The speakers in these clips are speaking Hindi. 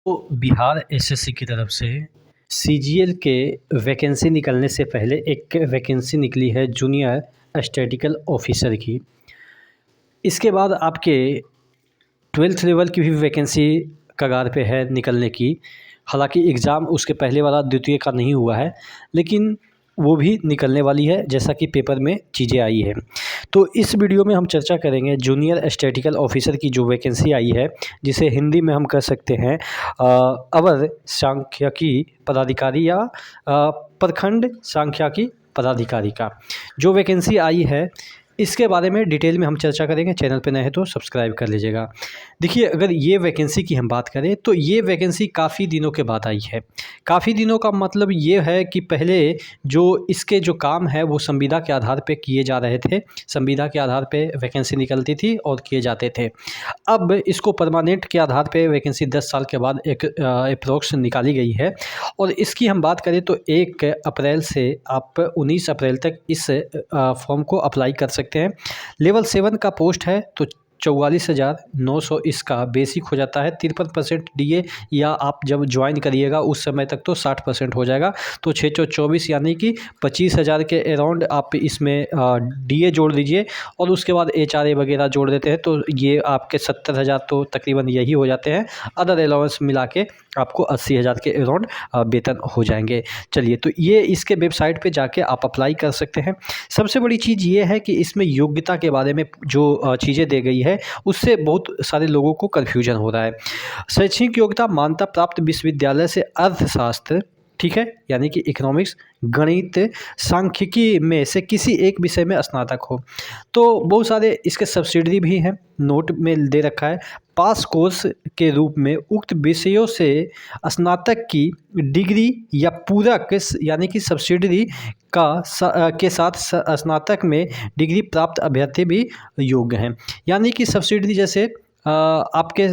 तो बिहार एसएससी की तरफ से सीजीएल के वैकेंसी निकलने से पहले एक वैकेंसी निकली है जूनियर स्टैटिकल ऑफिसर की। इसके बाद आपके 12th लेवल की भी वैकेंसी कगार पे है निकलने की। हालांकि एग्ज़ाम उसके पहले वाला द्वितीय का नहीं हुआ है, लेकिन वो भी निकलने वाली है जैसा कि पेपर में चीज़ें आई है। तो इस वीडियो में हम चर्चा करेंगे जूनियर स्टैटिकल ऑफिसर की जो वैकेंसी आई है, जिसे हिंदी में हम कह सकते हैं अवर सांख्यिकी पदाधिकारी या प्रखंड सांख्यिकी पदाधिकारी का जो वैकेंसी आई है, इसके बारे में डिटेल में हम चर्चा करेंगे। चैनल पे नए हैं तो सब्सक्राइब कर लीजिएगा। देखिए, अगर ये वैकेंसी की हम बात करें तो ये वैकेंसी काफ़ी दिनों के बाद आई है। काफ़ी दिनों का मतलब ये है कि पहले जो इसके जो काम है वो संविदा के आधार पे किए जा रहे थे। संविदा के आधार पे वैकेंसी निकलती थी और किए जाते थे। अब इसको परमानेंट के आधार पे वैकेंसी 10 साल के बाद एक अप्रोक्स निकाली गई है। और इसकी हम बात करें तो 1 अप्रैल से आप 19 अप्रैल तक इस फॉर्म को अप्लाई कर सकते हैं। लेवल 7 का पोस्ट है तो 44,900 इसका बेसिक हो जाता है। 53% डीए या आप जब ज्वाइन करिएगा उस समय तक तो 60% हो जाएगा। तो 624 यानी कि 25,000 के अराउंड आप इसमें डीए जोड़ दीजिए और उसके बाद एचआरए वगैरह जोड़ देते हैं तो ये आपके 70,000 तो तकरीबन यही हो जाते हैं। अदर अलाउंस मिला के आपको 80,000 के अराउंड वेतन हो जाएंगे। चलिए, तो ये इसके वेबसाइट पे जाके आप अप्लाई कर सकते हैं। सबसे बड़ी चीज़ ये है कि इसमें योग्यता के बारे में जो चीज़ें दी गई है उससे बहुत सारे लोगों को कन्फ्यूजन हो रहा है। शैक्षणिक योग्यता मान्यता प्राप्त विश्वविद्यालय से अर्थशास्त्र, ठीक है, यानी कि इकोनॉमिक्स, गणित, सांख्यिकी में से किसी एक विषय में स्नातक हो। तो बहुत सारे इसके सब्सिडरी भी हैं, नोट में दे रखा है। पास कोर्स के रूप में उक्त विषयों से स्नातक की डिग्री या पूरक यानी कि सब्सिडरी के साथ स्नातक में डिग्री प्राप्त अभ्यर्थी भी योग्य हैं। यानी कि सब्सिडरी जैसे आपके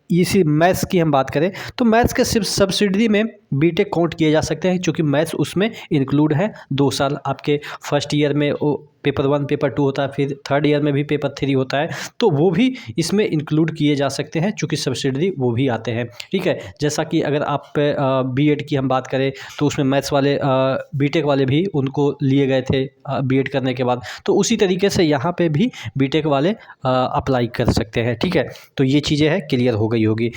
इसी मैथ्स की हम बात करें तो मैथ्स के सिर्फ सब्सिडरी में बीटेक काउंट किए जा सकते हैं, क्योंकि मैथ्स उसमें इंक्लूड है। 2 साल आपके फर्स्ट ईयर में वो पेपर 1 पेपर 2 होता है, फिर थर्ड ईयर में भी पेपर 3 होता है, तो वो भी इसमें इंक्लूड किए जा सकते हैं चूँकि सब्सिडरी वो भी आते हैं। ठीक है, जैसा कि अगर आप बीएड की हम बात करें तो उसमें मैथ्स वाले बीटेक वाले भी उनको लिए गए थे बीएड करने के बाद, तो उसी तरीके से यहाँ पे भी बीटेक वाले अप्लाई कर सकते हैं। ठीक है, तो ये चीज़ें हैं क्लियर हो गई होगी।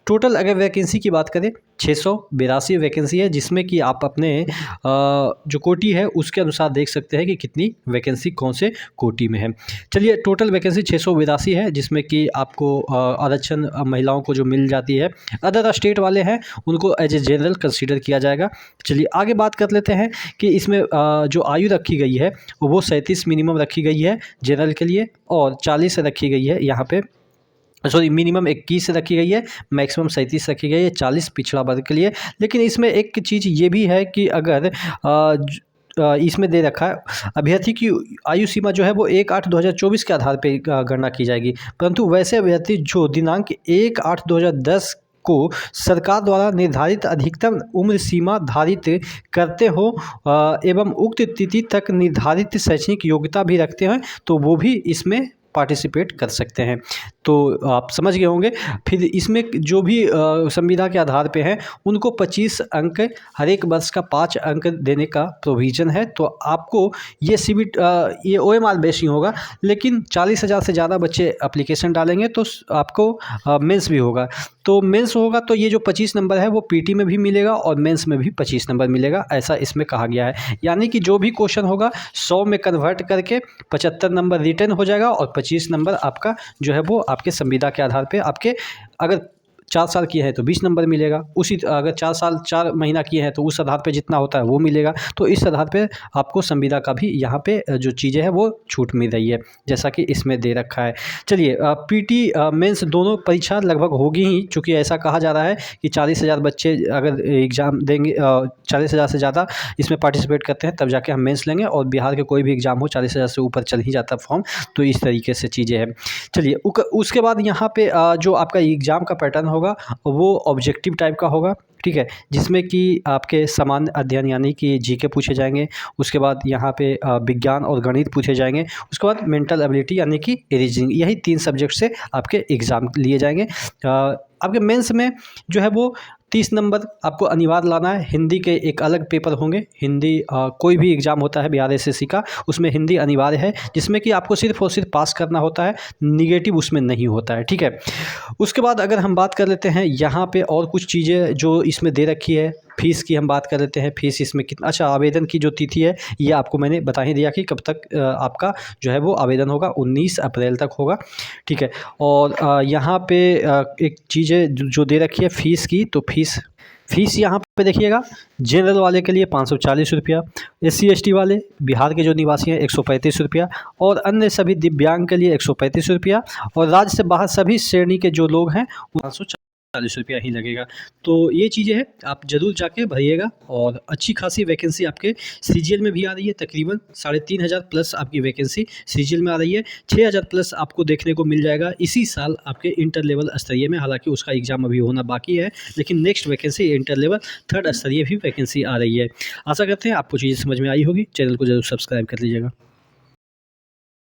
टोटल अगर वैकेंसी की बात करें 682 वैकेंसी है, जिसमें कि आप अपने जो कोटी है उसके अनुसार देख सकते हैं कि कितनी वैकेंसी कौन से कोटी में है। चलिए, टोटल वैकेंसी 682 है, जिसमें कि आपको आरक्षण महिलाओं को जो मिल जाती है। अदर स्टेट वाले हैं उनको एज ए जनरल कंसीडर किया जाएगा। चलिए आगे बात कर लेते हैं कि इसमें जो आयु रखी गई है वो 37 मिनिमम रखी गई है जनरल के लिए, और 40 रखी गई है यहाँ पे, सॉरी मिनिमम 21 रखी गई है, मैक्सिमम 37 रखी गई है 40 पिछड़ा वर्ग के लिए। लेकिन इसमें एक चीज़ ये भी है कि अगर इसमें दे रखा है अभ्यर्थी की आयु सीमा जो है वो 1/8/2024 के आधार पे गणना की जाएगी, परंतु वैसे अभ्यर्थी जो दिनांक 1/8/2010 को सरकार द्वारा निर्धारित अधिकतम उम्र सीमा धारित करते हो एवं उक्त तिथि तक निर्धारित शैक्षणिक योग्यता भी रखते हैं तो वो भी इसमें पार्टिसिपेट कर सकते हैं। तो आप समझ गए होंगे। फिर इसमें जो भी संविदा के आधार पे हैं उनको 25 अंक, हर एक वर्ष का 5 अंक देने का प्रोविज़न है। तो आपको ये सीबीट ये ओएमआर बेस ही होगा, लेकिन 40,000 से ज़्यादा बच्चे एप्लीकेशन डालेंगे तो आपको मेंस भी होगा। तो मेंस होगा तो ये जो 25 नंबर है वो पीटी में भी मिलेगा और मेंस में भी 25 नंबर मिलेगा, ऐसा इसमें कहा गया है। यानी कि जो भी क्वेश्चन होगा 100 में कन्वर्ट करके 75 नंबर रिटर्न हो जाएगा और 25 नंबर आपका जो है वो आपके संविदा के आधार पे आपके, अगर 4 साल किए हैं तो 20 नंबर मिलेगा, उसी अगर 4 साल 4 महीना किए हैं तो उस आधार पे जितना होता है वो मिलेगा। तो इस आधार पे आपको संविदा का भी यहाँ पे जो चीज़ें हैं वो छूट मिल रही है, जैसा कि इसमें दे रखा है। चलिए, पीटी मेंस दोनों परीक्षा लगभग होगी ही, चूँकि ऐसा कहा जा रहा है कि 40,000 बच्चे अगर एग्ज़ाम देंगे, 40,000 से ज़्यादा इसमें पार्टिसिपेट करते हैं तब जाके हम मेंस लेंगे, और बिहार के कोई भी एग्ज़ाम हो 40,000 से ऊपर चल ही जाता फॉर्म। तो इस तरीके से चीज़ें हैं। चलिए, उसके बाद यहाँ पे जो आपका एग्ज़ाम का पैटर्न होगा वो ऑब्जेक्टिव टाइप का होगा। ठीक है, जिसमें कि आपके सामान्य अध्ययन यानी कि जीके पूछे जाएंगे, उसके बाद यहाँ पे विज्ञान और गणित पूछे जाएंगे, उसके बाद मेंटल एबिलिटी यानी कि रीजनिंग, यही 3 सब्जेक्ट से आपके एग्ज़ाम लिए जाएंगे। आपके मेंस में जो है वो 30 नंबर आपको अनिवार्य लाना है। हिंदी के एक अलग पेपर होंगे, हिंदी कोई भी एग्ज़ाम होता है बिहार एसएससी का, उसमें हिंदी अनिवार्य है, जिसमें कि आपको सिर्फ़ और सिर्फ पास करना होता है, नेगेटिव उसमें नहीं होता है, ठीक है। उसके बाद अगर हम बात कर लेते हैं यहाँ पे और कुछ चीज़ें जो इसमें दे रखी है, फ़ीस की हम बात कर लेते हैं। फ़ीस इसमें कितना, अच्छा आवेदन की जो तिथि है ये आपको मैंने बता ही दिया कि कब तक आपका जो है वो आवेदन होगा, 19 अप्रैल तक होगा, ठीक है। और यहाँ पे एक चीज़ है जो दे रखी है फ़ीस की, तो फ़ीस यहाँ पे देखिएगा, जनरल वाले के लिए 540 रुपया, एससी एसटी वाले बिहार के जो निवासी हैं 135 रुपया, और अन्य सभी दिव्यांग के लिए 135 रुपया, और राज्य से बाहर सभी श्रेणी के जो लोग हैं 540 रुपया ही लगेगा। तो ये चीज़ें हैं, आप ज़रूर जाके भरिएगा। और अच्छी खासी वैकेंसी आपके सीजीएल में भी आ रही है, तकरीबन 3500 प्लस आपकी वैकेंसी सीजीएल में आ रही है। 6000 प्लस आपको देखने को मिल जाएगा इसी साल आपके इंटर लेवल स्तरीय में, हालांकि उसका एग्ज़ाम अभी होना बाकी है, लेकिन next vacancy inter level 3rd स्तरीय भी वैकेंसी आ रही है। आशा करते हैं आपको चीज़ें समझ में आई होगी। चैनल को जरूर सब्सक्राइब कर लीजिएगा।